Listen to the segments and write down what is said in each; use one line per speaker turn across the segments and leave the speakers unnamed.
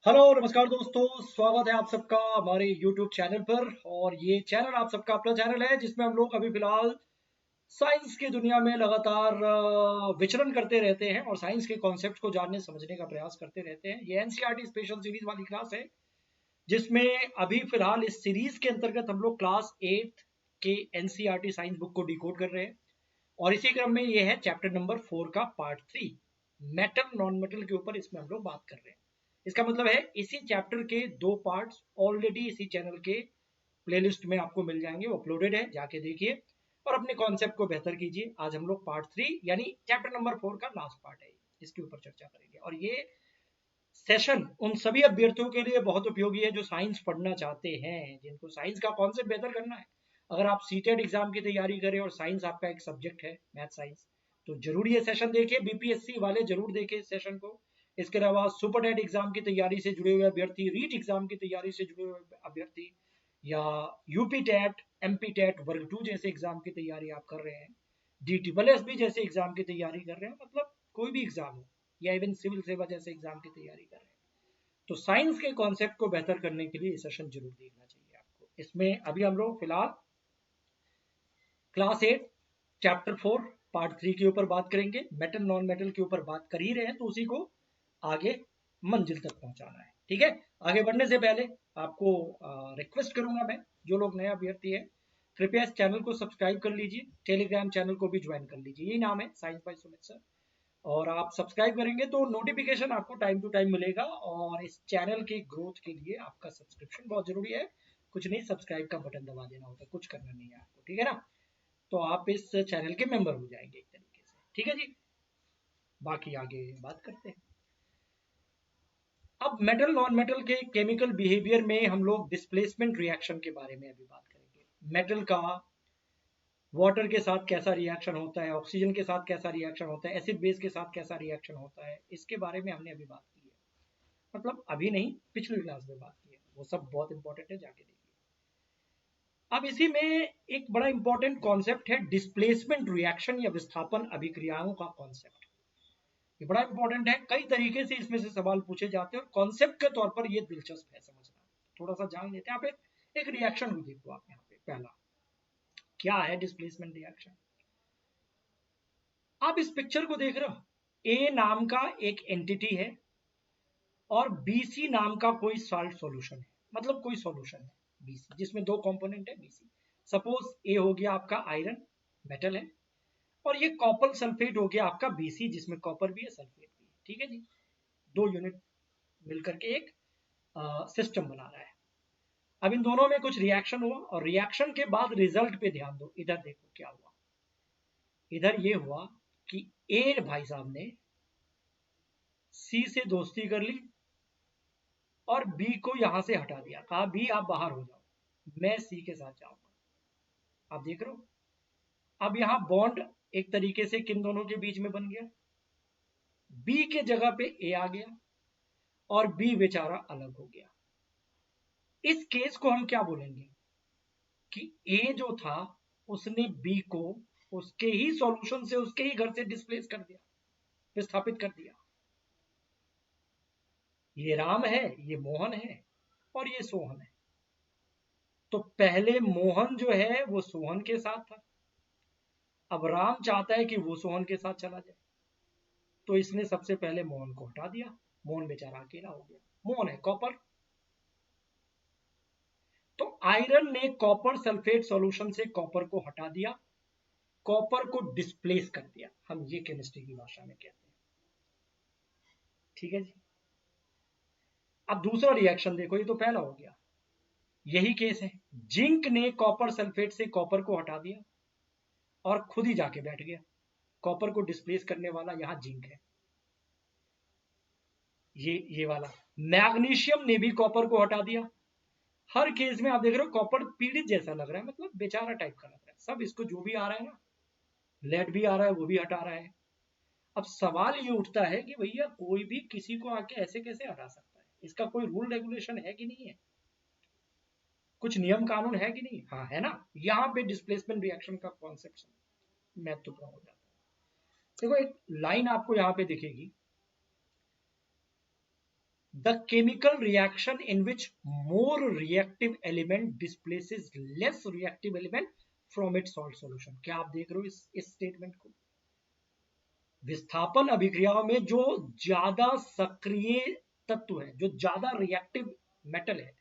Hello नमस्कार दोस्तों, स्वागत है आप सबका हमारे YouTube चैनल पर। और ये चैनल आप सबका अपना चैनल है जिसमें हम लोग अभी फिलहाल साइंस की दुनिया में लगातार विचरण करते रहते हैं और साइंस के कॉन्सेप्ट को जानने समझने का प्रयास करते रहते हैं। ये एनसीईआरटी स्पेशल सीरीज वाली क्लास है जिसमें अभी फिलहाल इस सीरीज के अंतर्गत हम लोग क्लास 8 के एनसीईआरटी साइंस बुक को डिकोड कर रहे हैं। और इसी क्रम में ये है चैप्टर नंबर 4 का पार्ट 3, मेटल नॉन मेटल के ऊपर इसमें हम लोग बात कर रहे हैं। इसका मतलब है इसी चैप्टर के दो पार्ट्स ऑलरेडी इसी चैनल के प्लेलिस्ट में आपको मिल जाएंगे, वो अपलोडेड है, जाके देखिए और अपने कॉन्सेप्ट को बेहतर कीजिए। आज हम लोग पार्ट 3 यानी चैप्टर नंबर 4 का लास्ट पार्ट है, इसके ऊपर चर्चा करेंगे। और ये सेशन उन सभी अभ्यर्थियों के लिए बहुत उपयोगी है जो साइंस पढ़ना चाहते हैं, जिनको साइंस का कॉन्सेप्ट बेहतर करना है। अगर आप सीटेट एग्जाम की तैयारी करें और साइंस आपका एक सब्जेक्ट है, मैथ साइंस, तो जरूर ये सेशन देखिए। बीपीएससी वाले जरूर देखें इस सेशन को। इसके अलावा सुपर टेट एग्जाम की तैयारी से जुड़े हुए अभ्यर्थी, रीट एग्जाम की तैयारी से जुड़े हुए अभ्यर्थी, या यूपी टेट, एमपी टेट वर्ग 2 जैसे एग्जाम की तैयारी आप कर रहे हैं, DSSB जैसे एग्जाम की तैयारी कर रहे हैं, मतलब कोई भी एग्जाम हो, या इवन सिविल सेवा जैसे एग्जाम की तैयारी कर रहे हैं, तो साइंस के कॉन्सेप्ट को बेहतर करने के लिए ये सेशन जरूर देखना चाहिए आपको। इसमें अभी हम लोग फिलहाल क्लास 8 चैप्टर 4 पार्ट 3 के ऊपर बात करेंगे। मेटल नॉन मेटल के ऊपर बात कर ही रहे हैं तो उसी को आगे मंजिल तक पहुंचाना है। ठीक है, आगे बढ़ने से पहले आपको रिक्वेस्ट करूंगा मैं, जो लोग नए अभ्यर्थी है, कृपया इस चैनल को सब्सक्राइब कर लीजिए, टेलीग्राम चैनल को भी ज्वाइन कर लीजिए, यही नाम है साइंस बाय सुमित सर। और आप सब्सक्राइब करेंगे तो नोटिफिकेशन आपको टाइम टू टाइम मिलेगा। और इस चैनल के ग्रोथ के लिए आपका सब्सक्रिप्शन बहुत जरूरी है। कुछ नहीं, सब्सक्राइब का बटन दबा देना होता है, कुछ करना नहीं है आपको, ठीक है ना। तो आप इस चैनल के मेंबर हो जाएंगे एक तरीके से, ठीक है जी। बाकी आगे बात करते हैं। अब मेटल नॉन मेटल के केमिकल बिहेवियर में हम लोग डिस्प्लेसमेंट रिएक्शन के बारे में अभी बात करेंगे। मेटल का वाटर के साथ कैसा रिएक्शन होता है, ऑक्सीजन के साथ कैसा रिएक्शन होता है, एसिड बेस के साथ कैसा रिएक्शन होता है, इसके बारे में हमने अभी बात की है। मतलब अभी नहीं, पिछली क्लास में बात की है, वो सब बहुत इंपॉर्टेंट है, जाके देखिए। अब इसी में एक बड़ा इंपॉर्टेंट कॉन्सेप्ट है डिस्प्लेसमेंट रिएक्शन या विस्थापन अभिक्रियाओं का कॉन्सेप्ट। ये बड़ा इंपॉर्टेंट है, कई तरीके से इसमें से सवाल पूछे जाते हैं और कॉन्सेप्ट के तौर पर ये दिलचस्प है समझना। थोड़ा सा जान लेते हैं। आप एक रिएक्शन को देखो, आप यहाँ पे पहला क्या है डिस्प्लेसमेंट रिएक्शन। आप इस पिक्चर को देख रहे हो, ए नाम का एक एंटिटी है और बीसी नाम का कोई सॉल्ट सॉल्यूशन है, मतलब कोई सॉल्यूशन है बीसी, जिसमें दो कंपोनेंट है बीसी। सपोज ए हो गया आपका आयरन, मेटल है, और ये कॉपर सल्फेट हो गया आपका बीसी, जिसमें कॉपर भी है सल्फेट भी है, ठीक है जी। दो यूनिट मिलकर के एक सिस्टम बना रहा है। अब इन दोनों में कुछ रिएक्शन हुआ और रिएक्शन के बाद रिजल्ट पे ध्यान दो। इधर देखो क्या हुआ। इधर ये हुआ कि ए भाई साहब ने सी से दोस्ती कर ली और बी को यहां से हटा दिया, कहा बी आप बाहर हो जाओ, मैं सी के साथ जाऊंगा। आप देख रहे हो, अब यहां बॉन्ड एक तरीके से किन दोनों के बीच में बन गया, बी के जगह पे ए आ गया और बी बेचारा अलग हो गया। इस केस को हम क्या बोलेंगे कि ए जो था उसने बी को उसके ही सॉल्यूशन से, उसके ही घर से डिस्प्लेस कर दिया, विस्थापित कर दिया। ये राम है, ये मोहन है और ये सोहन है। तो पहले मोहन जो है वो सोहन के साथ था, अब राम चाहता है कि वो सोहन के साथ चला जाए, तो इसने सबसे पहले मोहन को हटा दिया। मोहन बेचारा अकेला हो गया। मोहन है कॉपर, तो आयरन ने कॉपर सल्फेट सॉल्यूशन से कॉपर को हटा दिया, कॉपर को डिस्प्लेस कर दिया। हम ये केमिस्ट्री की भाषा में कहते हैं, ठीक है जी। अब दूसरा रिएक्शन देखो, ये तो पहला हो गया, यही केस है। जिंक ने कॉपर सल्फेट से कॉपर को हटा दिया और खुद ही जाके बैठ गया। कॉपर को डिस्प्लेस करने वाला यहां जिंक है, ये वाला। मैग्नीशियम ने भी कॉपर को हटा दिया। हर केस में आप देख रहे हो कॉपर पीड़ित जैसा लग रहा है, मतलब बेचारा टाइप का लग रहा है। सब इसको जो भी आ रहा है ना, लेड भी आ रहा है, वो भी हटा रहा है। अब सवाल ये उठता है कि भैया कोई भी किसी को आके ऐसे कैसे हटा सकता है, इसका कोई रूल रेगुलेशन है कि नहीं है, कुछ नियम कानून है कि नहीं। हाँ है ना, यहाँ पे डिस्प्लेसमेंट रिएक्शन का कॉन्सेप्ट महत्वपूर्ण हो जाता है। देखो एक लाइन आपको यहाँ पे दिखेगी, the chemical reaction in which more reactive element displaces less reactive element from its salt solution. क्या आप देख रहे हो इस स्टेटमेंट को? विस्थापन अभिक्रियाओं में जो ज्यादा सक्रिय तत्व है, जो ज्यादा रिएक्टिव मेटल है,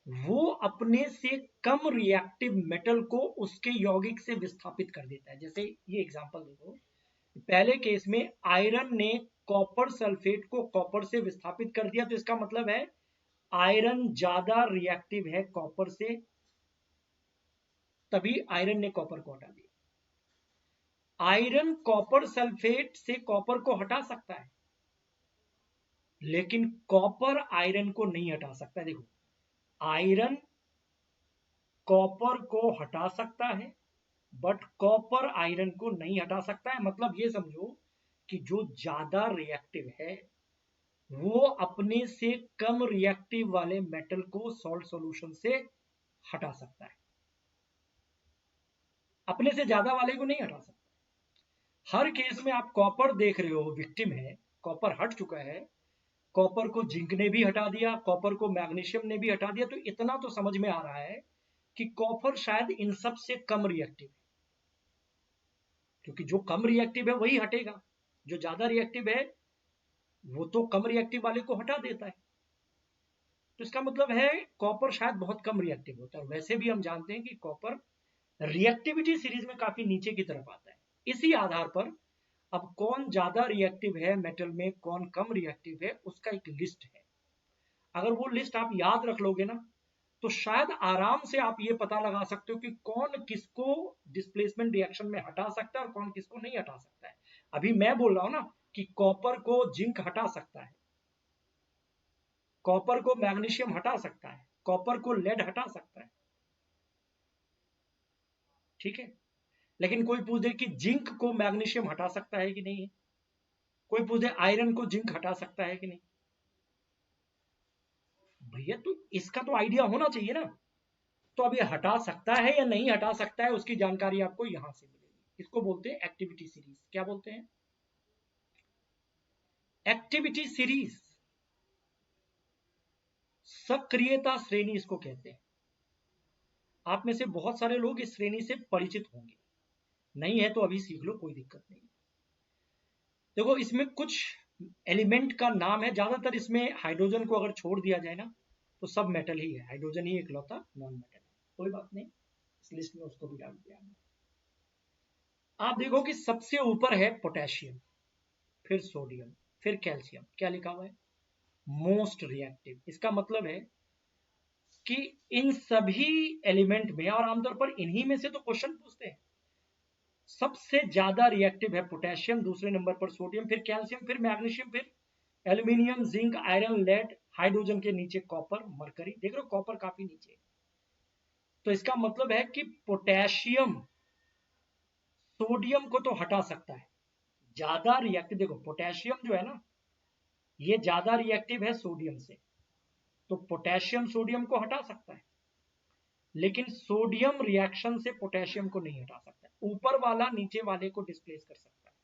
वो अपने से कम रिएक्टिव मेटल को उसके यौगिक से विस्थापित कर देता है। जैसे ये एग्जांपल देखो, पहले केस में आयरन ने कॉपर सल्फेट को कॉपर से विस्थापित कर दिया, तो इसका मतलब है आयरन ज्यादा रिएक्टिव है कॉपर से, तभी आयरन ने कॉपर को हटा दिया। आयरन कॉपर सल्फेट से कॉपर को हटा सकता है, लेकिन कॉपर आयरन को नहीं हटा सकता। देखो, आयरन कॉपर को हटा सकता है, बट कॉपर आयरन को नहीं हटा सकता है। मतलब ये समझो कि जो ज्यादा रिएक्टिव है वो अपने से कम रिएक्टिव वाले मेटल को सॉल्ट सॉल्यूशन से हटा सकता है, अपने से ज्यादा वाले को नहीं हटा सकता। हर केस में आप कॉपर देख रहे हो विक्टिम है, कॉपर हट चुका है, कॉपर को जिंक ने भी हटा दिया, कॉपर को मैग्नीशियम ने भी हटा दिया, तो इतना तो समझ में आ रहा है कि कॉपर शायद इन सब से कम रिएक्टिव है, क्योंकि जो कम रिएक्टिव है वही हटेगा, जो ज्यादा रिएक्टिव है वो तो कम रिएक्टिव वाले को हटा देता है। तो इसका मतलब है कॉपर शायद बहुत कम रिएक्टिव होता है। वैसे भी हम जानते हैं कि कॉपर रिएक्टिविटी सीरीज में काफी नीचे की तरफ आता है। इसी आधार पर अब कौन ज्यादा रिएक्टिव है मेटल में, कौन कम रिएक्टिव है, उसका एक लिस्ट है। अगर वो लिस्ट आप याद रख लोगे ना, तो शायद आराम से आप ये पता लगा सकते हो कि कौन किसको डिस्प्लेसमेंट रिएक्शन में हटा सकता है और कौन किसको नहीं हटा सकता है। अभी मैं बोल रहा हूं ना कि कॉपर को जिंक हटा सकता है, कॉपर को मैग्नीशियम हटा सकता है, कॉपर को लेड हटा सकता है, ठीक है। लेकिन कोई पूछ दे कि जिंक को मैग्नीशियम हटा सकता है कि नहीं है, कोई पूछ दे आयरन को जिंक हटा सकता है कि नहीं, भैया तो इसका तो आइडिया होना चाहिए ना। तो अब ये हटा सकता है या नहीं हटा सकता है, उसकी जानकारी आपको यहां से मिलेगी। इसको बोलते हैं एक्टिविटी सीरीज। क्या बोलते हैं? एक्टिविटी सीरीज, सक्रियता श्रेणी इसको कहते हैं। आप में से बहुत सारे लोग इस श्रेणी से परिचित होंगे, नहीं है तो अभी सीख लो, कोई दिक्कत नहीं। देखो, इसमें कुछ एलिमेंट का नाम है, ज्यादातर इसमें हाइड्रोजन को अगर छोड़ दिया जाए ना तो सब मेटल ही है, हाइड्रोजन ही इकलौता नॉन मेटल है। कोई बात नहीं, इस लिस्ट में उसको भी डाल दिया। आप देखो कि सबसे ऊपर है पोटेशियम, फिर सोडियम, फिर कैल्शियम। क्या लिखा हुआ है? Most reactive. इसका मतलब है कि इन सभी एलिमेंट में, और आमतौर पर इन्हीं में से तो क्वेश्चन पूछते हैं, सबसे ज्यादा रिएक्टिव है पोटेशियम, दूसरे नंबर पर सोडियम, फिर कैल्शियम, फिर मैग्नीशियम, फिर aluminium, zinc, iron, lead, hydrogen के नीचे कॉपर, मरकरी। देख रहे हो कॉपर काफी नीचे। तो इसका मतलब है कि पोटेशियम सोडियम को तो हटा सकता है, ज्यादा रिएक्टिव। देखो पोटेशियम जो है ना, ये ज्यादा रिएक्टिव है सोडियम से, तो पोटेशियम सोडियम को हटा सकता है, लेकिन सोडियम रिएक्शन से पोटेशियम को नहीं हटा सकता। ऊपर वाला नीचे वाले को डिस्प्लेस कर सकता है,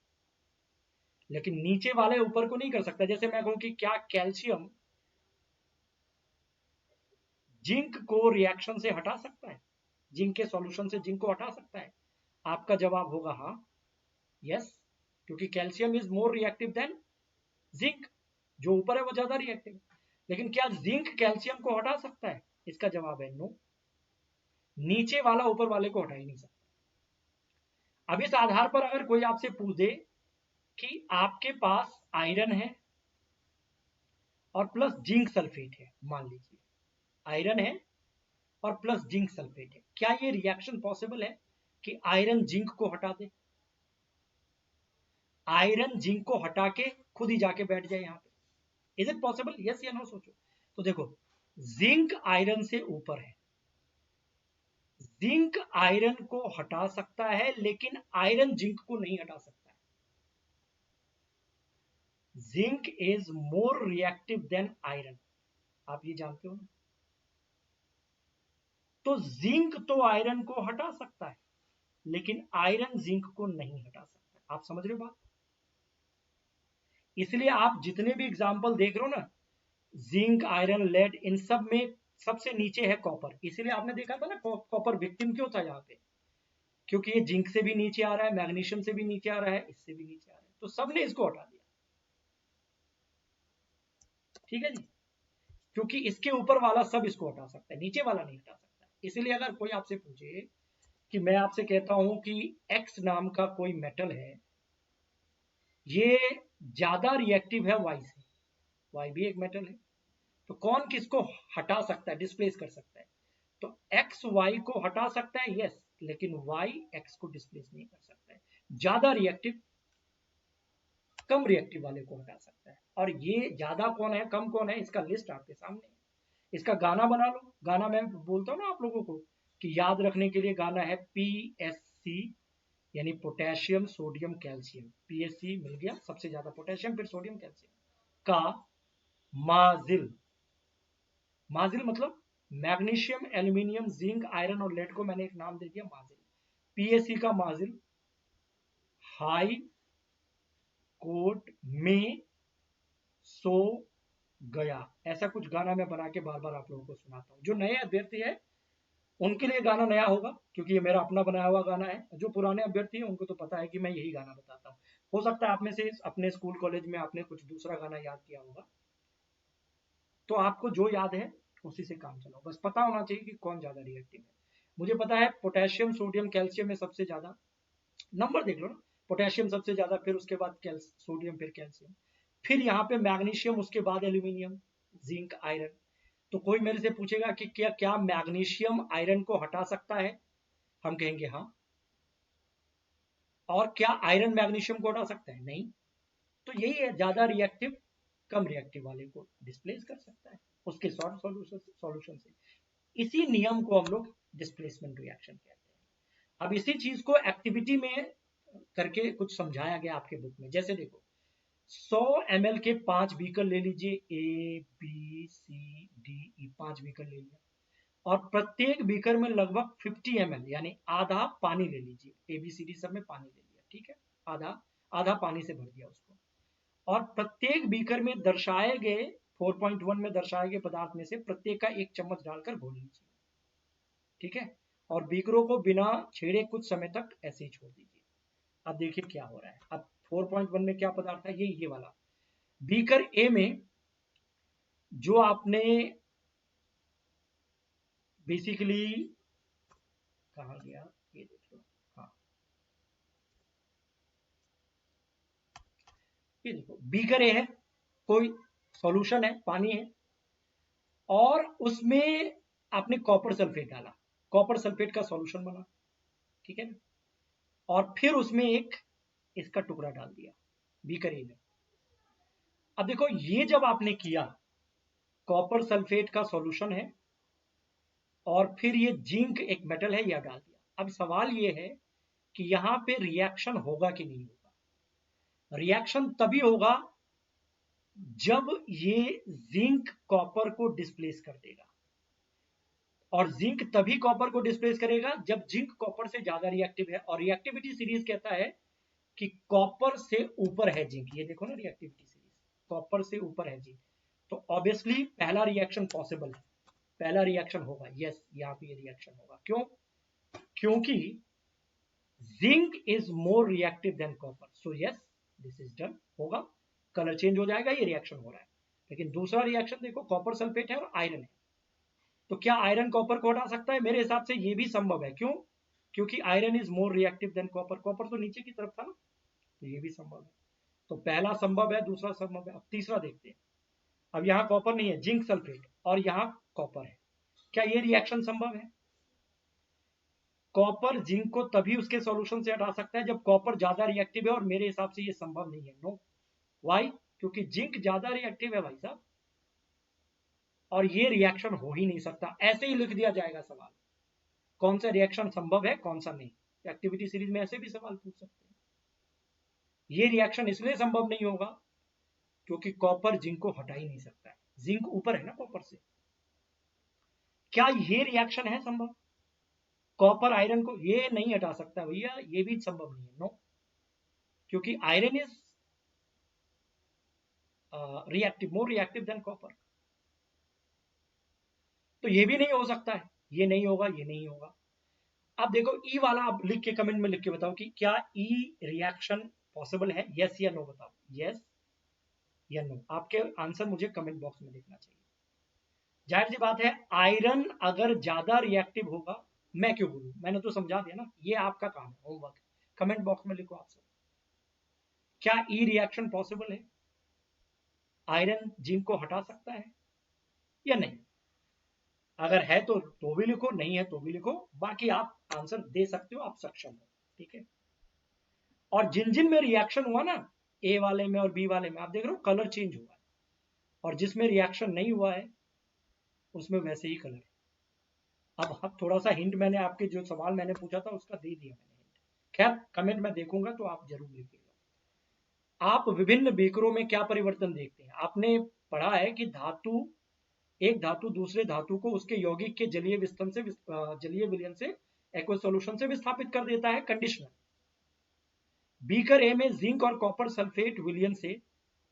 लेकिन नीचे वाले ऊपर को नहीं कर सकता। जैसे मैं कहूं कि क्या कैल्शियम जिंक को रिएक्शन से हटा सकता है, जिंक के सॉल्यूशन से जिंक को हटा सकता है? आपका जवाब होगा हाँ, यस, क्योंकि calcium is more reactive then zinc, जो ऊपर है वो ज्यादा रिएक्टिव है। लेकिन क्या जिंक कैल्शियम को हटा सकता है? इसका जवाब है नो, नीचे वाला ऊपर वाले को हटा ही नहीं सकता। अब इस आधार पर अगर कोई आपसे पूछ दे कि आपके पास आयरन है और प्लस जिंक सल्फेट है, मान लीजिए आयरन है और प्लस जिंक सल्फेट है, क्या ये रिएक्शन पॉसिबल है कि आयरन जिंक को हटा दे, आयरन जिंक को हटा के खुद ही जाके बैठ जाए यहां पे? Is it possible? यस या नो सोचो। तो देखो, जिंक आयरन से ऊपर है, जिंक आयरन को हटा सकता है, लेकिन आयरन जिंक को नहीं हटा सकता है। Zinc is more reactive then iron, आप ये जानते हो ना। तो जिंक तो आयरन को हटा सकता है, लेकिन आयरन जिंक को नहीं हटा सकता। आप समझ रहे हो बात? इसलिए आप जितने भी एग्जाम्पल देख रहे हो ना, जिंक, आयरन, लेड, इन सब में सबसे नीचे है कॉपर। इसीलिए आपने देखा था ना कॉपर विक्टिम क्यों था यहाँ पे, क्योंकि ये जिंक से भी नीचे आ रहा है, मैग्नीशियम से भी नीचे आ रहा है, इससे भी नीचे आ रहा है, तो सबने इसको हटा दिया। ठीक है जी, क्योंकि इसके ऊपर वाला सब इसको हटा सकता है, नीचे वाला नहीं हटा सकता। इसीलिए अगर कोई आपसे पूछे कि मैं आपसे कहता हूं कि एक्स नाम का कोई मेटल है, ये ज्यादा रिएक्टिव है वाई से, वाई भी एक मेटल है, तो कौन किसको हटा सकता है, डिस्प्लेस कर सकता है? तो एक्स वाई को हटा सकता है, यस, लेकिन वाई एक्स को डिस्प्लेस नहीं कर सकता है। ज्यादा रिएक्टिव कम रिएक्टिव वाले को हटा सकता है। और ये ज्यादा कौन है, कम कौन है, इसका लिस्ट आपके सामने है। इसका गाना बना लो। गाना मैं बोलता हूँ ना आप लोगों को कि याद रखने के लिए गाना है PSC, यानी पोटेशियम सोडियम कैल्शियम। PSC मिल गया, सबसे ज्यादा पोटेशियम, फिर सोडियम कैल्शियम का माजिल। माजिल मतलब मैग्नीशियम, एल्यूमिनियम, जिंक, आयरन और लेड को मैंने एक नाम दे दिया माजिल। PSC का माजिल हाई कोर्ट में सो गया। ऐसा कुछ गाना मैं बना के बार बार आप लोगों को सुनाता हूँ। जो नए अभ्यर्थी है उनके लिए गाना नया होगा, क्योंकि ये मेरा अपना बनाया हुआ गाना है। जो पुराने अभ्यर्थी हैं उनको तो पता है कि मैं यही गाना बताता हूँ। हो सकता है आप में से अपने स्कूल कॉलेज में आपने कुछ दूसरा गाना याद किया होगा, तो आपको जो याद है उसी से काम चलाओ, बस पता होना चाहिए कि कौन ज्यादा रिएक्टिव है। मुझे पता है पोटेशियम सोडियम कैल्शियम में सबसे ज्यादा, नंबर देख लो ना, पोटेशियम सबसे ज्यादा, फिर उसके बाद सोडियम, फिर कैल्शियम, फिर यहाँ पे मैग्नीशियम, उसके बाद एल्यूमिनियम, जिंक, आयरन। तो कोई मेरे से पूछेगा कि क्या क्या मैग्नीशियम आयरन को हटा सकता है, हम कहेंगे हाँ। और क्या आयरन मैग्नीशियम को हटा सकता है? नहीं। तो यही है, ज्यादा रिएक्टिव कम रिएक्टिव वाले को डिस्प्लेस कर सकता है उसके शॉर्ट सॉल्यूशन से। इसी नियम को हम लोग डिस्प्लेसमेंट रिएक्शन कहते हैं। अब इसी चीज को एक्टिविटी में करके कुछ समझाया गया आपके बुक में। जैसे देखो, 100 ml के 5 बीकर ले लीजिए, ABCDE, 5 बीकर ले लिया, और प्रत्येक बीकर में लगभग 50 ml यानी आधा पानी ले लीजिए। ABCD सब में पानी ले लिया, ठीक है, आधा आधा पानी से भर दिया उसको। और प्रत्येक बीकर में दर्शाए गए 4.1 में दर्शाए गए पदार्थ में से प्रत्येक का 1 चम्मच डालकर घोल लीजिए, ठीक है, और बीकरों को बिना छेड़े कुछ समय तक ऐसे ही छोड़ दीजिए। अब देखिए क्या हो रहा है। अब 4.1 में क्या पदार्थ है, ये वाला बीकर ए में जो आपने बेसिकली, कहा गया, ये देख लो, हाँ, ये देखो बीकर ए है, कोई सॉल्यूशन है, पानी है, और उसमें आपने कॉपर सल्फेट डाला, कॉपर सल्फेट का सॉल्यूशन बना, ठीक है ना, और फिर उसमें एक इसका टुकड़ा डाल दिया बीकर ए में। अब देखो ये जब आपने किया, कॉपर सल्फेट का सॉल्यूशन है, और फिर ये जिंक एक मेटल है, यह डाल दिया। अब सवाल ये है कि यहां पे रिएक्शन होगा कि नहीं होगा। रिएक्शन तभी होगा जब ये जिंक कॉपर को डिस्प्लेस कर देगा, और जिंक तभी कॉपर को डिस्प्लेस करेगा जब जिंक कॉपर से ज्यादा रिएक्टिव है। और रिएक्टिविटी सीरीज कहता है कि कॉपर से ऊपर है जिंक। ये देखो ना, रिएक्टिविटी सीरीज कॉपर से ऊपर है जिंक, तो ऑब्वियसली पहला रिएक्शन पॉसिबल है, पहला रिएक्शन होगा, यस, यहाँ पे रिएक्शन होगा। क्यों? क्योंकि zinc is more reactive than copper, so yes, this is done, होगा, कलर चेंज हो जाएगा, ये रिएक्शन हो रहा है। लेकिन दूसरा रिएक्शन देखो, कॉपर सल्फेट है और आयरन है, तो क्या आयरन कॉपर को हटा सकता है? मेरे हिसाब से ये भी संभव है। क्यों? क्योंकि iron is more reactive than copper, copper तो नीचे की तरफ था ना, तो ये भी संभव है। तो पहला संभव है, दूसरा संभव है। अब तीसरा देखते हैं। अब यहाँ कॉपर नहीं है, जिंक सल्फेट, और यहाँ कॉपर है, क्या ये रिएक्शन संभव है? कॉपर जिंक को तभी उसके सॉल्यूशन से हटा सकता है जब कॉपर ज्यादा रिएक्टिव है, और मेरे हिसाब से ये संभव नहीं है। No, why? क्योंकि जिंक ज्यादा रिएक्टिव है भाई साहब, और ये रिएक्शन हो ही नहीं सकता। ऐसे ही लिख दिया जाएगा सवाल, कौन सा रिएक्शन संभव है, कौन सा नहीं। एक्टिविटी सीरीज में ऐसे भी सवाल पूछ सकते हैं। ये रिएक्शन इसलिए संभव नहीं होगा क्योंकि कॉपर जिंक को हटा ही नहीं सकता है, जिंक ऊपर है ना कॉपर से। क्या ये रिएक्शन है संभव? कॉपर आयरन को ये नहीं हटा सकता भैया, ये भी संभव नहीं है। नो, क्योंकि iron is reactive, more reactive than copper. तो ये भी नहीं हो सकता है, ये नहीं होगा, ये नहीं होगा। अब देखो ई वाला, आप लिख के कमेंट में लिख के बताओ कि क्या ई रिएक्शन पॉसिबल है, यस या नो बताओ, यस या नो। आपके आंसर मुझे कमेंट बॉक्स में लिखना चाहिए। जाहिर सी बात है, आयरन अगर ज्यादा रिएक्टिव होगा, मैं क्यों बोलूं, मैंने तो समझा दिया ना, ये आपका काम है, होमवर्क। कमेंट बॉक्स में लिखो आप सब, क्या ई रिएक्शन पॉसिबल है, आयरन जिंक को हटा सकता है या नहीं। अगर है तो भी लिखो, नहीं है तो भी लिखो, बाकी आप आंसर दे सकते हो, आप सक्षम हो, ठीक है। और जिन जिन में रिएक्शन हुआ ना, ए वाले में और बी वाले में, आप देख रहे हो कलर चेंज हुआ है, और जिसमें रिएक्शन नहीं हुआ है उसमें वैसे ही कलर है। अब थोड़ा सा हिंट मैंने आपके जो सवाल मैंने पूछा था उसका दे दिया मैंने हिंट। खैर कमेंट में देखूंगा तो आप जरूर लिखिएगा। आप विभिन्न बीकरों में क्या परिवर्तन देखते हैं। आपने पढ़ा है कि एक धातु दूसरे धातु को उसके यौगिक के जलीय विस्तन से जलीय विलयन से एक्वस सॉल्यूशन से विस्थापित कर देता है, कंडीशनर। बीकर ए में जिंक और कॉपर सल्फेट विलयन से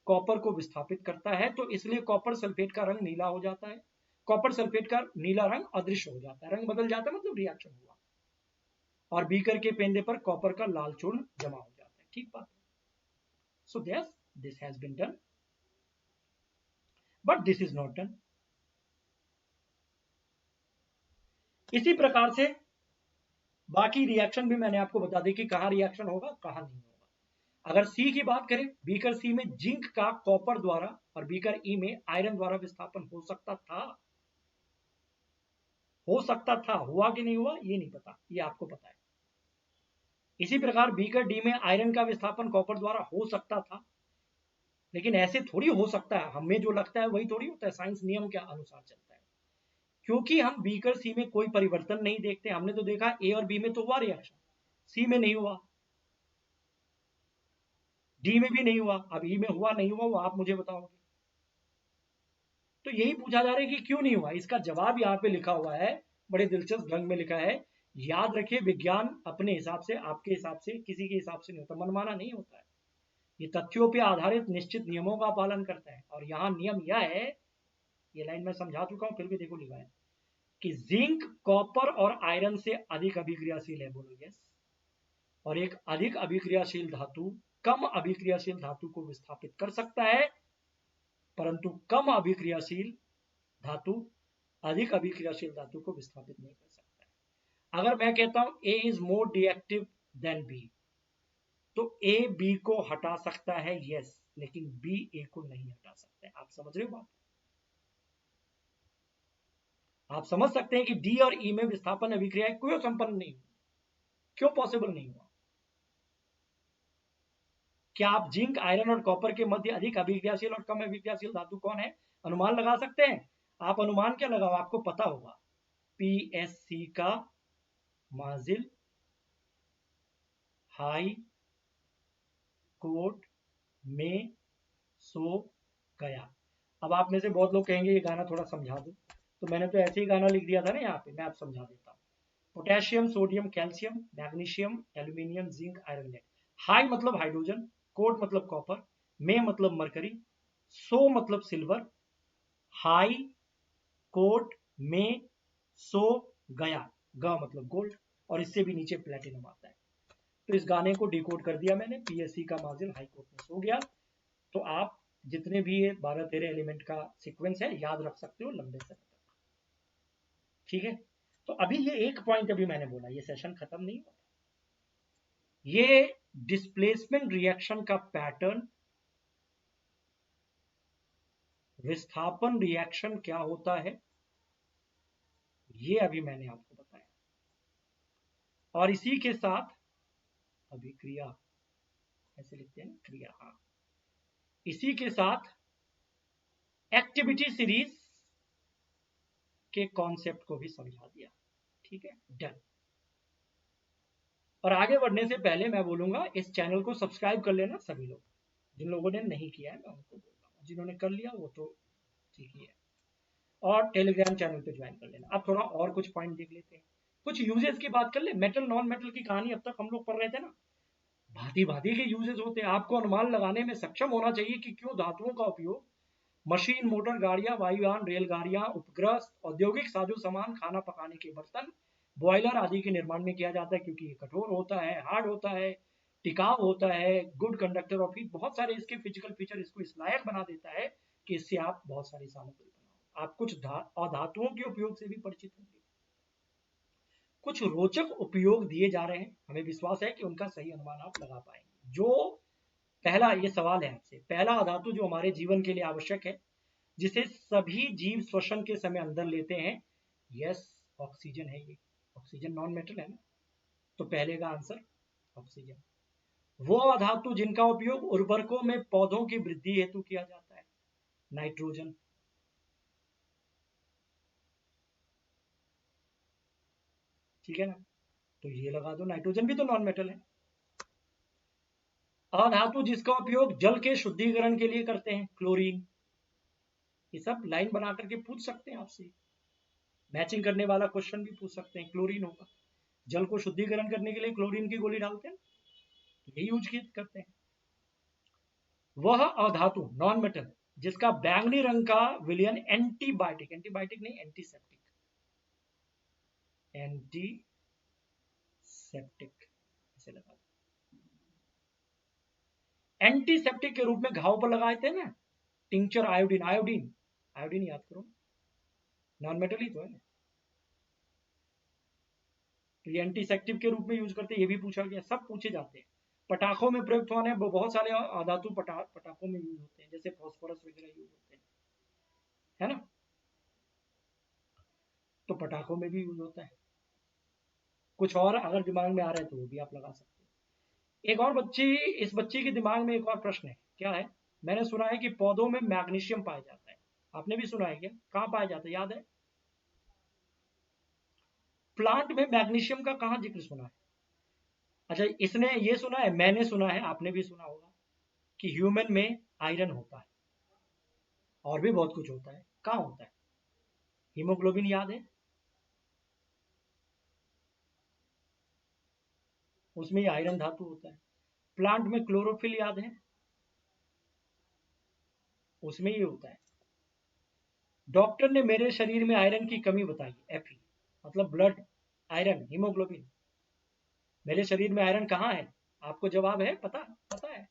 कॉपर को विस्थापित करता है, तो इसलिए कॉपर सल्फेट का रंग नीला हो जाता है। कॉपर सल्फेट का नीला रंग अदृश्य हो जाता है, रंग बदल जाता है, मतलब रिएक्शन हुआ। और बीकर के पेंदे पर कॉपर का लाल चूर्ण जमा हो जाता है, ठीक बात है। So this has been done, but this is not done. इसी प्रकार से बाकी रिएक्शन भी मैंने आपको बता दी कि कहां रिएक्शन होगा, कहां नहीं होगा। अगर सी की बात करें, बीकर सी में जिंक का कॉपर द्वारा और बीकर ई में आयरन द्वारा विस्थापन हो सकता था, हुआ कि नहीं हुआ ये नहीं पता, ये आपको पता है। इसी प्रकार बीकर डी में आयरन का विस्थापन कॉपर द्वारा हो सकता था, लेकिन ऐसे थोड़ी हो सकता है, हमें जो लगता है वही थोड़ी होता है, साइंस नियम के अनुसार चलता है। क्योंकि हम बीकर सी में कोई परिवर्तन नहीं देखते, हमने तो देखा ए और बी में तो हुआ रिएक्शन, सी में नहीं हुआ, डी में भी नहीं हुआ, अब ई में हुआ नहीं हुआ वो आप मुझे बताओगे। तो यही पूछा जा रहा है कि क्यों नहीं हुआ। इसका जवाब यहाँ पे लिखा हुआ है, बड़े दिलचस्प ढंग में लिखा है। याद रखिए, विज्ञान अपने हिसाब से, आपके हिसाब से, किसी के हिसाब से नहीं होता, मनमाना नहीं होता है। ये तथ्यों पे आधारित निश्चित नियमों का पालन करता है। और यहाँ नियम यह है, ये लाइन मैं समझा चुका हूं, फिर भी देखो लिखा है कि जिंक कॉपर और आयरन से अधिक अभिक्रियाशील है, बोलो यस। और एक अधिक अभिक्रियाशील धातु कम अभिक्रियाशील धातु को विस्थापित कर सकता है, परंतु कम अभिक्रियाशील धातु अधिक अभिक्रियाशील धातु को विस्थापित नहीं कर सकता है। अगर मैं कहता हूं A is more reactive than B, तो ए बी को हटा सकता है, यस, लेकिन बी ए को नहीं हटा सकता है। आप समझ रहे हो बात। आप समझ सकते हैं कि डी और ई में विस्थापन अभिक्रिया क्यों संपन्न नहीं हुई, क्यों पॉसिबल नहीं हुआ। क्या आप जिंक, आयरन और कॉपर के मध्य अधिक अभिक्रियाशील और कम अभिक्रियाशील धातु कौन है, अनुमान लगा सकते हैं। आप अनुमान क्या लगाओ, आपको पता होगा, पीएससी का माजिल हाई कोर्ट में सो गया। अब आप में से बहुत लोग कहेंगे ये गाना थोड़ा समझा दो, तो मैंने तो ऐसे ही गाना लिख दिया था ना यहाँ पे, मैं आप समझा देता हूँ। Potassium, sodium, calcium, magnesium, aluminium, zinc, iron, lead. High मतलब हाइड्रोजन, कोर्ट मतलब कॉपर, में मतलब मरकरी, सो मतलब सिल्वर, हाई कोर्ट में सो गया, ग मतलब गोल्ड, और इससे भी नीचे प्लेटिनम आता है। तो इस गाने को डिकोड कर दिया मैंने, पीएससी का माजिल हाई कोर्ट में सो गया। तो आप जितने भी ये 12-13 एलिमेंट का सीक्वेंस है याद रख सकते हो लंबे समय तक, ठीक है। तो अभी ये एक पॉइंट अभी मैंने बोला, ये सेशन खत्म नहीं हुआ। ये डिस्प्लेसमेंट रिएक्शन का पैटर्न, विस्थापन रिएक्शन क्या होता है, ये अभी मैंने आपको बताया। और इसी के साथ अभिक्रिया, ऐसे लिखते हैं ना, क्रिया, हाँ, इसी के साथ एक्टिविटी सीरीज के कॉन्सेप्ट को भी समझा दिया, ठीक है, डन। और आगे बढ़ने से पहले मैं बोलूंगा, इस चैनल को सब्सक्राइब कर लेना सभी लोग। जिन लोगों ने नहीं किया है मैं उनको बोल रहा हूँ, जिन्होंने कर लिया वो तो ठीक ही है। और टेलीग्राम चैनल पे ज्वाइन कर लेना। अब थोड़ा और कुछ पॉइंट देख लेते हैं, कुछ यूजेस की बात कर ले। मेटल नॉन मेटल की कहानी अब तक हम लोग पढ़ रहे थे ना, भांति भांति के यूजेस होते हैं। आपको अनुमान लगाने में सक्षम होना चाहिए कि क्यों धातुओं का उपयोग मशीन, मोटर गाड़ियां, वायुयान, रेलगाड़ियां, उपग्रह, औद्योगिक साजो सामान, खाना पकाने के बर्तन, बॉयलर आदि के निर्माण में किया जाता है, क्योंकि ये कठोर होता है, हार्ड होता है, टिकाऊ होता है, गुड कंडक्टर ऑफ हीट। बहुत सारे इसके फिजिकल फीचर इसको इस लायक बना देता है कि इससे आप बहुत सारी सामग्री बनाओ। आप कुछ अधातुओं के उपयोग से भी परिचित होंगे। कुछ रोचक उपयोग दिए जा रहे हैं, हमें विश्वास है कि उनका सही अनुमान आप लगा पाएंगे। जो पहला ये सवाल है आपसे, पहला अधातु जो हमारे जीवन के लिए आवश्यक है, जिसे सभी जीव श्वसन के समय अंदर लेते हैं, यस, ऑक्सीजन है। ये ऑक्सीजन नॉन मेटल है ना, तो पहले का आंसर ऑक्सीजन। वो अधातु जिनका उपयोग उर्वरकों में पौधों की वृद्धि हेतु किया जाता है, नाइट्रोजन। ठीक है ना, तो ये लगा दो, नाइट्रोजन भी तो नॉन मेटल है। अधातु जिसका उपयोग जल के शुद्धिकरण के लिए करते हैं, क्लोरीन। ये सब लाइन बना करके पूछ सकते हैं आपसे, मैचिंग करने वाला क्वेश्चन भी पूछ सकते हैं, क्लोरीन होगा। जल को शुद्धिकरण करने के लिए क्लोरीन की गोली डालते हैं, तो यही यूज करते हैं। वह अधातु नॉन मेटल जिसका बैंगनी रंग का विलयन एंटीबायोटिक, एंटीबायोटिक नहीं, एंटीसेप्टिक, एंटीसेप्टिक ऐसे लगा, एंटीसेप्टिक के रूप में घाव पर लगाए थे ना, टिंचर आयोडीन, आयोडीन, आयोडीन याद करो, नॉन मेटल ही तो है। तो ये एंटीसेप्टिक के रूप में यूज करते हैं, ये भी पूछा गया, सब पूछे जाते हैं। पटाखों में प्रयुक्त होने बहुत सारे अधातु पटाखों में यूज होते हैं, जैसे फॉस्फोरस वगैरह यूज होते हैं, है ना, तो पटाखों में भी यूज होता है। कुछ और अगर दिमाग में आ रहा है तो वो भी आप लगा सकते हैं। एक और बच्ची, इस बच्ची के दिमाग में एक और प्रश्न है, क्या है? मैंने सुना है कि पौधों में मैग्नीशियम पाया जाता है, आपने भी सुना है क्या? कहाँ पाया जाता है, याद है? प्लांट में मैग्नीशियम का कहाँ जिक्र सुना है? अच्छा, इसने ये सुना है, मैंने सुना है, आपने भी सुना होगा कि ह्यूमन में आयरन होता है, और भी बहुत कुछ होता है। कहाँ होता है? हीमोग्लोबिन याद है? उसमें आयरन धातु होता है। प्लांट में क्लोरोफिल याद है? उसमें ही होता है। डॉक्टर ने मेरे शरीर में आयरन की कमी बताई, Fe मतलब ब्लड आयरन, हीमोग्लोबिन। मेरे शरीर में आयरन कहाँ है? आपको जवाब है, पता पता है?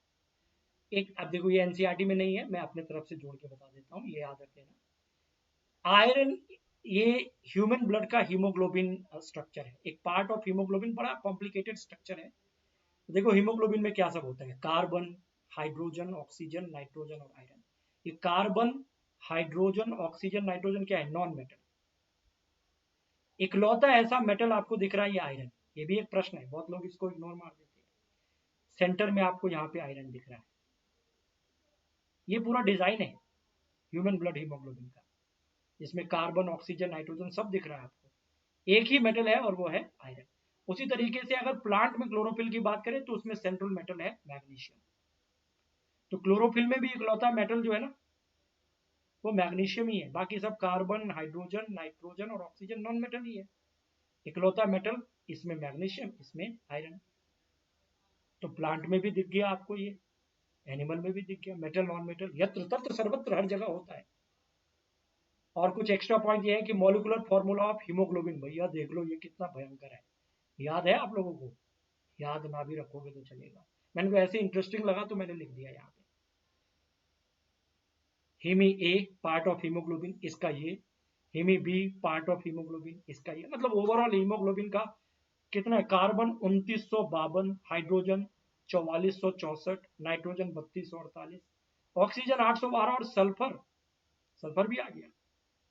एक, अब देखो ये एनसीईआरटी में नहीं है, मैं अपने तरफ से जोड़ के बता देता हूँ, ये याद रख लेना। आयरन ये ह्यूमन ब्लड का हीमोग्लोबिन स्ट्रक्चर है, एक पार्ट ऑफ हीमोग्लोबिन, बड़ा कॉम्प्लिकेटेड स्ट्रक्चर है। देखो हीमोग्लोबिन में क्या सब होता है, कार्बन, हाइड्रोजन, ऑक्सीजन, नाइट्रोजन और आयरन। ये कार्बन, हाइड्रोजन, ऑक्सीजन, नाइट्रोजन क्या है? Non metal. इकलौता ऐसा मेटल आपको दिख रहा है ये आयरन। ये भी एक प्रश्न है, बहुत लोग इसको इग्नोर मार देते हैं। सेंटर में आपको यहाँ पे आयरन दिख रहा है, ये पूरा डिजाइन है ह्यूमन ब्लड हीमोग्लोबिन का, जिसमें कार्बन, ऑक्सीजन, नाइट्रोजन सब दिख रहा है आपको। एक ही मेटल है और वो है आयरन। उसी तरीके से अगर प्लांट में क्लोरोफिल की बात करें तो उसमें सेंट्रल मेटल है मैग्नीशियम। तो क्लोरोफिल में भी इकलौता मेटल जो है ना, वो मैग्नीशियम ही है। बाकी सब कार्बन, हाइड्रोजन, नाइट्रोजन और ऑक्सीजन नॉन मेटल ही है। इकलौता मेटल इसमें मैग्नीशियम, इसमें आयरन। तो प्लांट में भी दिख गया आपको ये, एनिमल में भी दिख गया, मेटल नॉन मेटल यत्र तत्र सर्वत्र हर जगह होता है। और कुछ एक्स्ट्रा पॉइंट ये है कि मॉलिक्यूलर फॉर्मूला ऑफ हीमोग्लोबिन, भैया देख लो ये कितना भयंकर है, याद है आप लोगों को? याद ना भी रखोगे तो चलेगा, मैंने को ऐसे इंटरेस्टिंग लगा तो मैंने लिख दिया यहाँ पे। हीमी ए पार्ट ऑफ हीमोग्लोबिन, इसका ये। हीमी बी पार्ट ऑफ हीमोग्लोबिन, इसका ये। मतलब ओवरऑल हीमोग्लोबिन का कितना है? कार्बन 2952, हाइड्रोजन 4464, नाइट्रोजन 3248, ऑक्सीजन 812 और सल्फर, सल्फर भी आ गया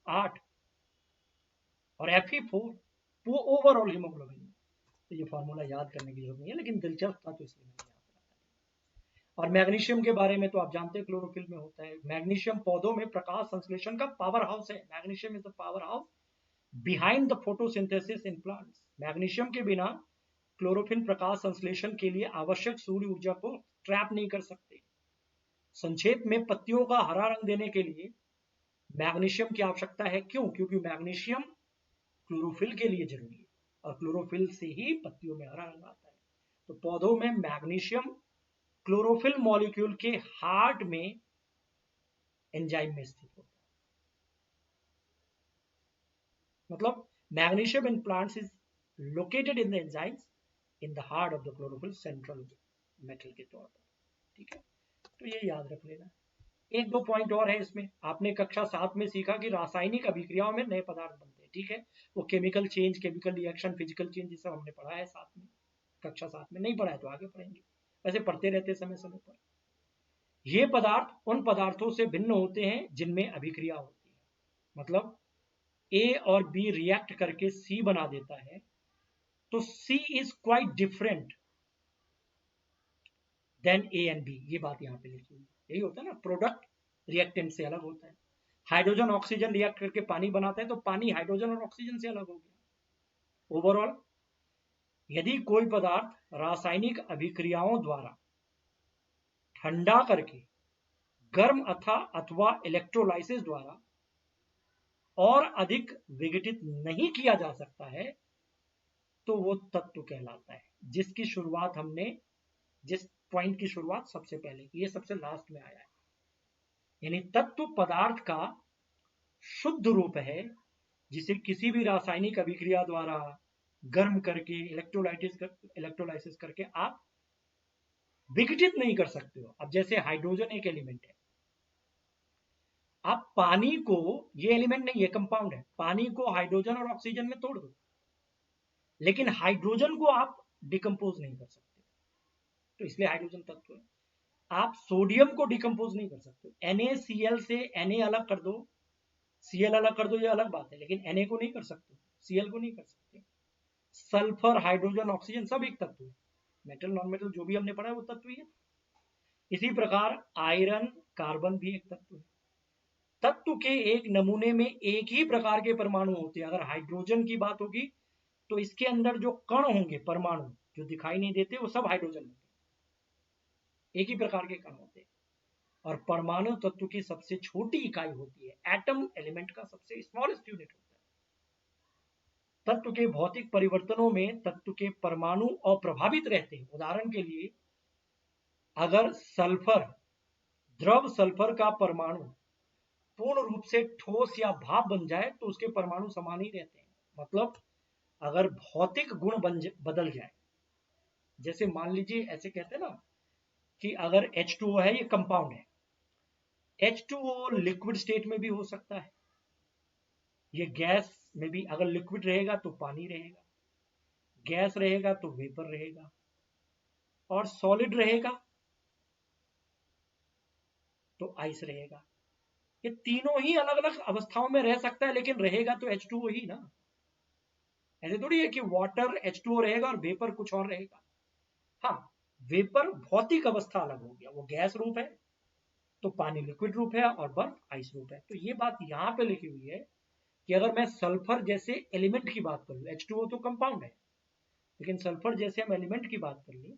8, और Fe4, वो ओवरऑल हीमोग्लोबिन। तो ये फॉर्मूला याद करने की जरूरत नहीं है, लेकिन दिलचस्प था तो इसलिए मैंने याद रखा। और मैग्नीशियम के बारे में तो आप जानते हैं, क्लोरोफिल में होता है। मैग्नीशियम पौधों में प्रकाश संश्लेषण का पावर हाउस है। Magnesium is the power house behind the photosynthesis in plants. Magnesium के बिना क्लोरोफिल प्रकाश संश्लेषण के लिए आवश्यक सूर्य ऊर्जा को ट्रैप नहीं कर सकते। संक्षेप में, पत्तियों का हरा रंग देने के लिए मैग्नीशियम की आवश्यकता है। क्यों? क्योंकि मैग्नीशियम क्लोरोफिल के लिए जरूरी है, और क्लोरोफिल से ही पत्तियों में हरा रंग आता है। तो पौधों में मैग्नीशियम क्लोरोफिल मॉलिक्यूल के हार्ट में एंजाइम में स्थित होता है। मतलब magnesium in plants is located in the enzymes in the heart of the chlorophyll central metal के तौर पर। ठीक है, तो ये याद रख लेना। एक दो पॉइंट और है इसमें। आपने कक्षा 7 में सीखा कि रासायनिक अभिक्रियाओं में नए पदार्थ बनते हैं। ठीक है, वो chemical change, chemical reaction, physical change, ये सब हमने पढ़ा है साथ में, कक्षा 7 में। नहीं पढ़ा है तो आगे पढ़ेंगे, वैसे पढ़ते रहते समय समय पर। ये पदार्थ उन पदार्थों से भिन्न होते हैं जिनमें अभिक्रिया होती है। मतलब ए और बी रिएक्ट करके सी बना देता है, तो C is quite different than A and B. ये बात यहां पे लिखी हुई है। यही होता है ना, प्रोडक्ट रिएक्टेंट से अलग होता है। हाइड्रोजन ऑक्सीजन रिएक्ट करके पानी बनाता है, तो पानी हाइड्रोजन और ऑक्सीजन से अलग हो गया। ओवरऑल यदि कोई पदार्थ रासायनिक अभिक्रियाओं द्वारा ठंडा करके गर्म अथवा इलेक्ट्रोलाइसिस द्वारा और अधिक विघटित नहीं किया जा सकता है, तो वो तत्व कहलाता है। जिसकी शुरुआत हमने, जिस पॉइंट की शुरुआत सबसे पहले की, ये सबसे लास्ट में आया है। यानी तत्व पदार्थ का शुद्ध रूप है, जिसे किसी भी रासायनिक अभिक्रिया द्वारा गर्म करके इलेक्ट्रोलाइसिस करके आप विघटित नहीं कर सकते हो। अब जैसे हाइड्रोजन एक एलिमेंट है, आप पानी को, ये एलिमेंट नहीं, ये कंपाउंड है, पानी को हाइड्रोजन और ऑक्सीजन में तोड़ दो, लेकिन हाइड्रोजन को आप डिकम्पोज नहीं कर सकते, तो इसलिए हाइड्रोजन तत्व है। आप सोडियम को डिकम्पोज नहीं कर सकते। NaCl से Na अलग कर दो, Cl अलग कर दो, ये अलग बात है, लेकिन Na को नहीं कर सकते, Cl को नहीं कर सकते। सल्फर, हाइड्रोजन, ऑक्सीजन सब एक तत्व है। मेटल नॉन मेटल जो भी हमने पढ़ा है वो तत्व ही है। इसी प्रकार आयरन, कार्बन भी एक तत्व है। तत्व के एक नमूने में एक ही प्रकार के परमाणु होते हैं। अगर हाइड्रोजन की बात होगी तो इसके अंदर जो कण होंगे, परमाणु जो दिखाई नहीं देते, वो सब हाइड्रोजन होंगे, एक ही प्रकार के कण होते हैं। और परमाणु तत्व की सबसे छोटी इकाई होती है। एटम एलिमेंट का सबसे स्मॉलेस्ट यूनिट होता है। तत्व के भौतिक परिवर्तनों में तत्व के परमाणु अप्रभावित रहते हैं। उदाहरण के लिए, अगर सल्फर, द्रव सल्फर का परमाणु पूर्ण रूप से ठोस या भाप बन जाए तो उसके परमाणु समान ही रहते हैं। मतलब अगर भौतिक गुण बदल जाए, जैसे मान लीजिए ऐसे कहते हैं ना कि अगर H2O है, ये कंपाउंड है, H2O लिक्विड स्टेट में भी हो सकता है, ये गैस में भी, अगर लिक्विड रहेगा तो पानी रहेगा, गैस रहेगा तो वेपर रहेगा, और सॉलिड रहेगा तो आइस रहेगा। ये तीनों ही अलग अलग अवस्थाओं में रह सकता है, लेकिन रहेगा तो H2O ही ना। ऐसे थोड़ी है कि वाटर H2O रहेगा और वेपर कुछ और रहेगा। हाँ, वेपर भौतिक अवस्था अलग हो गया, वो गैस रूप है, तो पानी लिक्विड रूप है, और बर्फ आइस रूप है। तो ये बात यहाँ पे लिखी हुई है कि अगर मैं सल्फर जैसे एलिमेंट की बात करूं, H2O तो कंपाउंड है, लेकिन सल्फर जैसे हम एलिमेंट की बात कर लें,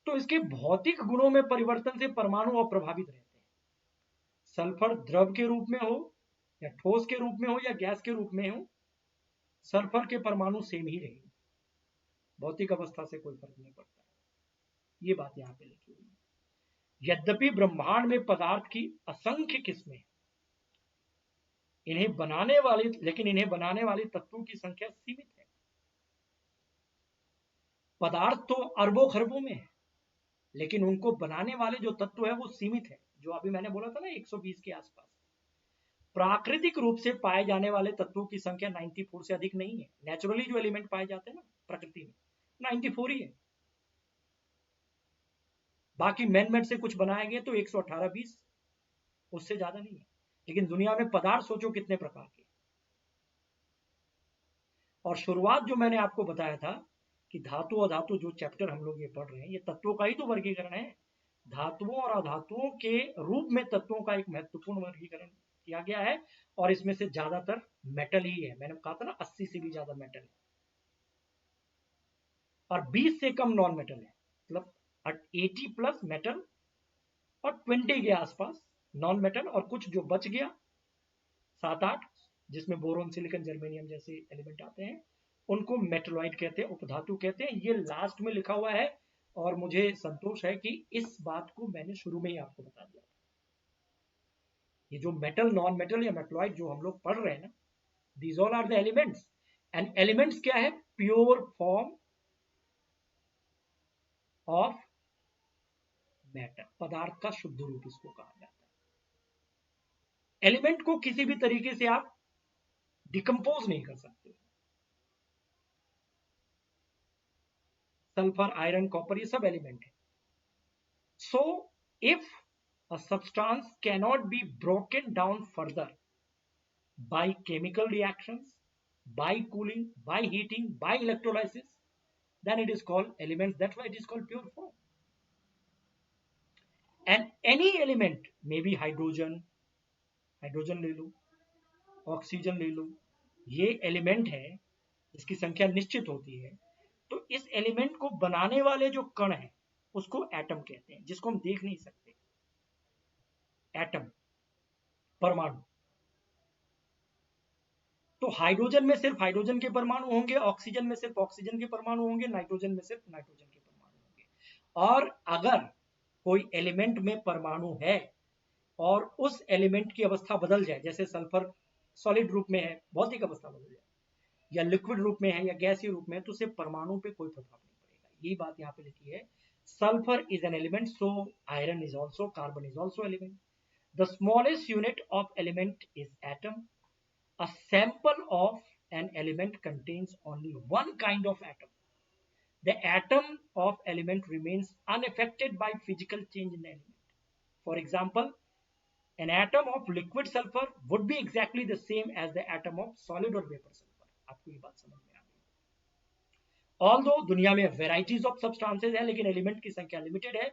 तो इसके भौतिक गुणों में परिवर्तन से परमाणु अप्रभावित रहते हैं। सल्फर द्रव के रूप में हो, या ठोस के रूप में हो, या गैस के रूप में हो, सल्फर के परमाणु सेम ही रहेंगे, भौतिक अवस्था से कोई फर्क नहीं पड़ता है। ये बात यहाँ पे लिखी हुई है। यद्यपि ब्रह्मांड में पदार्थ की असंख्य किस्में, लेकिन इन्हें बनाने वाले तत्वों की संख्या सीमित है। पदार्थ तो अरबों खरबों में है, लेकिन उनको बनाने वाले जो तत्व है वो सीमित है। जो अभी मैंने बोला था ना, 120 के आसपास। प्राकृतिक रूप से पाए जाने वाले तत्वों की संख्या 94 से अधिक नहीं है। नेचुरली जो एलिमेंट पाए जाते हैं ना प्रकृति में, 94 ही है। बाकी मैन मेड से कुछ बनाए गए तो 118-20, उससे ज्यादा नहीं है। लेकिन दुनिया में पदार्थ सोचो कितने प्रकार के। और शुरुआत जो मैंने आपको बताया था कि धातु अधातु जो चैप्टर हम लोग ये पढ़ रहे हैं, ये तत्वों का ही तो वर्गीकरण है। धातुओं और अधातुओं के रूप में तत्वों का एक महत्वपूर्ण वर्गीकरण किया गया है, और इसमें से ज्यादातर मेटल ही है। मैंने कहा था ना 80 से भी ज्यादा मेटल है, और 20 से कम नॉन मेटल है। मतलब 80 प्लस मेटल और 20 के आसपास नॉन मेटल, और कुछ जो बच गया 7-8, जिसमें बोरोन, सिलिकॉन, जर्मेनियम जैसे एलिमेंट आते हैं, उनको मेटलॉइड कहते हैं, उपधातु कहते हैं। ये लास्ट में लिखा हुआ है, और मुझे संतोष है कि इस बात को मैंने शुरू में ही आपको बता दिया। ये जो मेटल, नॉन मेटल या मेटलॉइड जो हम लोग पढ़ रहे हैं ना, these all are the elements. And elements क्या है? प्योर फॉर्म ऑफ मैटर, पदार्थ का शुद्ध रूप इसको कहा जाता है। एलिमेंट को किसी भी तरीके से आप डिकम्पोज नहीं कर सकते। सल्फर, आयरन, कॉपर, ये सब एलिमेंट है। So if a substance cannot be broken down further by chemical reactions, by cooling, by heating, by electrolysis, then it is called elements. That's why it is called pure form. And any element may be hydrogen, hydrogen ले लो, oxygen ले लो, ये element है जिसकी संख्या निश्चित होती है। तो इस एलिमेंट को बनाने वाले जो कण है उसको एटम कहते हैं, जिसको हम देख नहीं सकते। एटम, परमाणु। तो हाइड्रोजन में सिर्फ हाइड्रोजन के परमाणु होंगे, ऑक्सीजन में सिर्फ ऑक्सीजन के परमाणु होंगे, नाइट्रोजन में सिर्फ नाइट्रोजन के परमाणु होंगे। और अगर कोई एलिमेंट में परमाणु है और उस एलिमेंट की अवस्था बदल जाए, जैसे सल्फर सॉलिड रूप में है, भौतिक अवस्था बदल जाए, या लिक्विड रूप में है या गैसीय रूप में है, तो उसे परमाणु पे कोई प्रभाव नहीं पड़ेगा। यही बात यहाँ पे लिखी है, sulphur is an element, so iron is also, carbon is also element. The smallest unit of element is atom. A sample of an element contains only one kind of atom. The atom of element remains unaffected by physical change in the element. For example, an atom of liquid sulfur would be exactly the same as the atom of solid or vapor sulfur. आपको ये बात समझ में आ गई? Although दुनिया में varieties of substances है, लेकिन एलिमेंट की संख्या लिमिटेड है,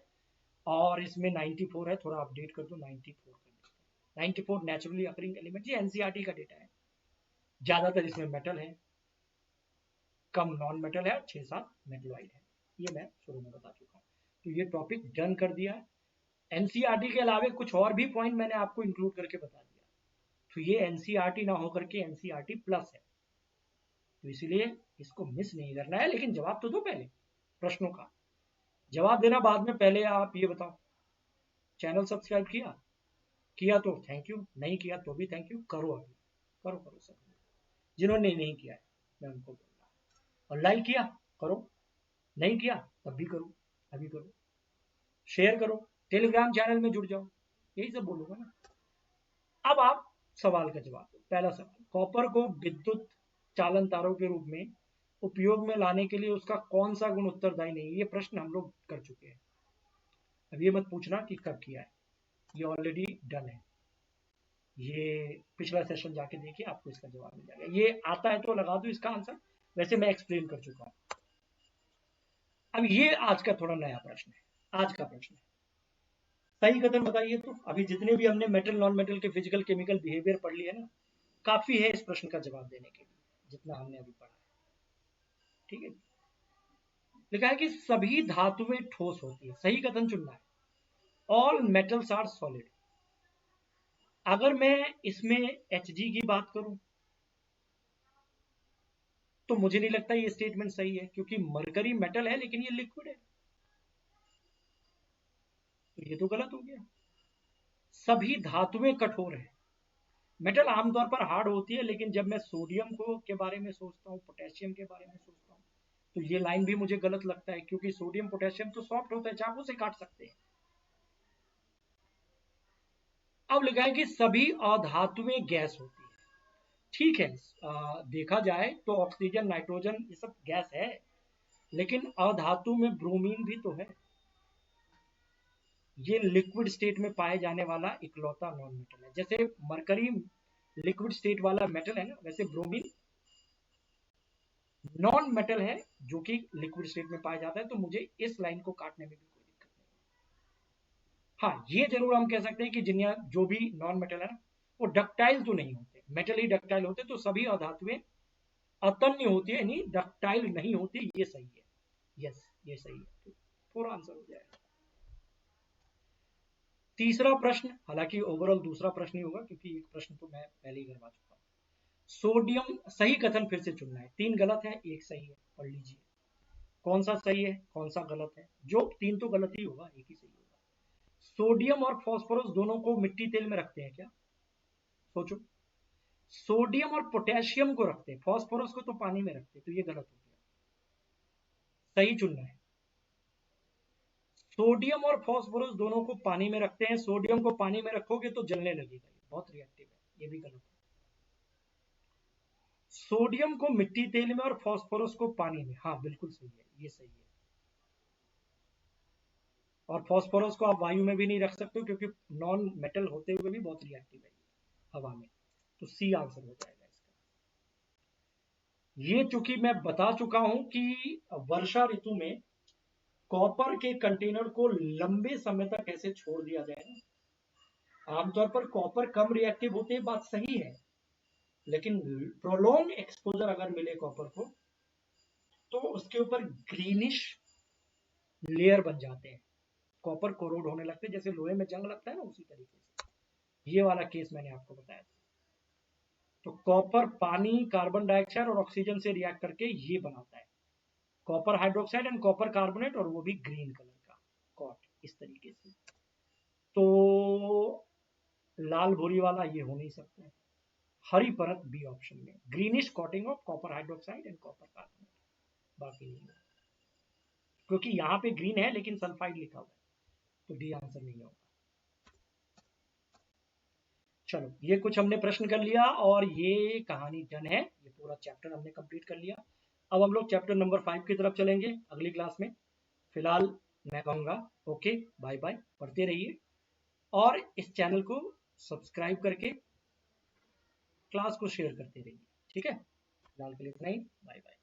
और इसमें 94 है, थोड़ा अपडेट कर दो, 94 कर दो। 94 नेचुरली अकरिंग एलिमेंट, ये एनसीईआरटी का डेटा है। ज्यादातर इसमें मेटल है, कम नॉन मेटल है, और 6-7 मेटलॉइड है। ये मैं शुरू में बता चुका हूँ। तो ये टॉपिक डन कर दिया। एनसीईआरटी के अलावा कुछ और भी पॉइंट मैंने आपको इंक्लूड करके बता दिया। तो ये एनसीईआरटी ना होकर के एनसीईआरटी प्लस है, तो इसीलिए इसको मिस नहीं करना है। लेकिन जवाब तो दो, पहले प्रश्नों का जवाब देना बाद में। पहले आप ये बताओ, चैनल सब्सक्राइब किया? किया तो थैंक यू, नहीं किया तो भी थैंक यू। करो अभी, करो करो सब। जिन्होंने नहीं किया है मैं उनको बोल रहा हूँ। और लाइक किया करो, नहीं किया तब भी करो, अभी करो। शेयर करो, टेलीग्राम चैनल में जुड़ जाओ, यही सब बोलूंगा ना। अब आप सवाल का जवाब दो। पहला सवाल, कॉपर को विद्युत चालन तारों के रूप में उपयोग में लाने के लिए उसका कौन सा गुण उत्तरदायी नहीं? ये प्रश्न हम लोग कर चुके हैं। अब ये मत पूछना कि कब किया है, ये ऑलरेडी डन है। ये पिछला सेशन जाके देखिए, आपको इसका जवाब मिल जाएगा। ये आता है तो लगा दो इसका आंसर, वैसे मैं एक्सप्लेन कर चुका हूं। अब ये आज का थोड़ा नया प्रश्न है। आज का प्रश्न है, सही कथन बताइए। तो अभी जितने भी हमने मेटल नॉन मेटल के फिजिकल केमिकल बिहेवियर पढ़ लिए ना, काफी है इस प्रश्न का जवाब देने के लिए, जितना हमने अभी पढ़ा है। ठीक है, लिखा है कि सभी धातुएं ठोस होती है, सही कथन चुनना है। All metals are solid. अगर मैं इसमें Hg की बात करूं तो मुझे नहीं लगता ये स्टेटमेंट सही है, क्योंकि मरकरी मेटल है लेकिन ये लिक्विड है, तो ये तो गलत हो गया। सभी धातुएं कठोर है। मेटल आमतौर पर हार्ड होती है, लेकिन जब मैं सोडियम को के बारे में सोचता हूँ, पोटेशियम के बारे में सोचता हूँ, तो ये लाइन भी मुझे गलत लगता है, क्योंकि सोडियम पोटेशियम तो सॉफ्ट होता है, चाकू से काट सकते हैं। अब लिखा है कि सभी अधातुएं गैस होती है। ठीक है, देखा जाए तो ऑक्सीजन, नाइट्रोजन, ये सब गैस है, लेकिन अधातु में ब्रोमीन भी तो है। ये लिक्विड स्टेट में पाए जाने वाला इकलौता नॉन मेटल है। जैसे मरकरी लिक्विड स्टेट वाला मेटल है ना, वैसे ब्रोमीन नॉन मेटल है जो कि लिक्विड स्टेट में पाया जाता है। तो मुझे इस लाइन को काटने में भी कोई दिक्कत नहीं। हाँ, ये जरूर हम कह सकते हैं कि जिन्हें जो भी नॉन मेटल है ना, वो डक्टाइल तो नहीं होते, मेटल ही डक्टाइल होते, तो सभी अधातुएं अतन्य होती है, यानी डक्टाइल नहीं होती। ये सही है, यस ये सही है, तो पूरा आंसर हो जाएगा। तीसरा प्रश्न, हालांकि ओवरऑल दूसरा प्रश्न ही होगा, क्योंकि एक प्रश्न तो मैं पहले ही करवा चुका हूं। सोडियम, सही कथन फिर से चुनना है। 3 गलत है, 1 सही है, पढ़ लीजिए कौन सा सही है कौन सा गलत है। जो 3 तो गलत ही होगा, 1 ही सही होगा। सोडियम और फास्फोरस दोनों को मिट्टी तेल में रखते हैं क्या? सोचो, सोडियम और पोटेशियम को रखते हैं, फॉस्फोरस को तो पानी में रखते, तो ये गलत हो गया, सही चुनना है। सोडियम और फॉस्फोरस दोनों को पानी में रखते हैं, सोडियम को पानी में रखोगे तो जलने लगेगा, बहुत रिएक्टिव है, ये भी गलत है। सोडियम को मिट्टी तेल में और फॉस्फोरस को पानी में, हाँ बिल्कुल सही है, ये सही है। और फॉस्फोरस को आप वायु में भी नहीं रख सकते क्योंकि नॉन मेटल होते हुए भी बहुत रिएक्टिव है हवा में, तो सी आंसर हो जाएगा इसका। ये चूंकि मैं बता चुका हूं कि वर्षा ऋतु में कॉपर के कंटेनर को लंबे समय तक कैसे छोड़ दिया जाए ना, आमतौर पर कॉपर कम रिएक्टिव होते हैं, बात सही है, लेकिन प्रोलॉन्ग एक्सपोजर अगर मिले कॉपर को तो उसके ऊपर ग्रीनिश लेयर बन जाते हैं, कॉपर कोरोड होने लगते हैं, जैसे लोहे में जंग लगता है ना, उसी तरीके से ये वाला केस मैंने आपको बताया था। तो कॉपर पानी, कार्बन डाइऑक्साइड और ऑक्सीजन से रिएक्ट करके ये बनाता है copper hydroxide and copper carbonate, और वो भी ग्रीन कलर का कॉट, इस तरीके से। तो लाल भूरी वाला ये हो नहीं सकता है, हरी परत बी ऑप्शन में, greenish coating of copper hydroxide and copper carbonate, बाकी नहीं है, क्योंकि यहाँ पे ग्रीन है लेकिन सल्फाइड लिखा हुआ है, तो डी आंसर नहीं होगा। चलो, ये कुछ हमने प्रश्न कर लिया और ये कहानी डन है, ये पूरा चैप्टर हमने कंप्लीट कर लिया। अब हम लोग चैप्टर नंबर 5 की तरफ चलेंगे अगली क्लास में। फिलहाल मैं कहूँगा ओके बाय बाय, पढ़ते रहिए और इस चैनल को सब्सक्राइब करके क्लास को शेयर करते रहिए, ठीक है। फिलहाल के लिए इतना ही, बाय बाय।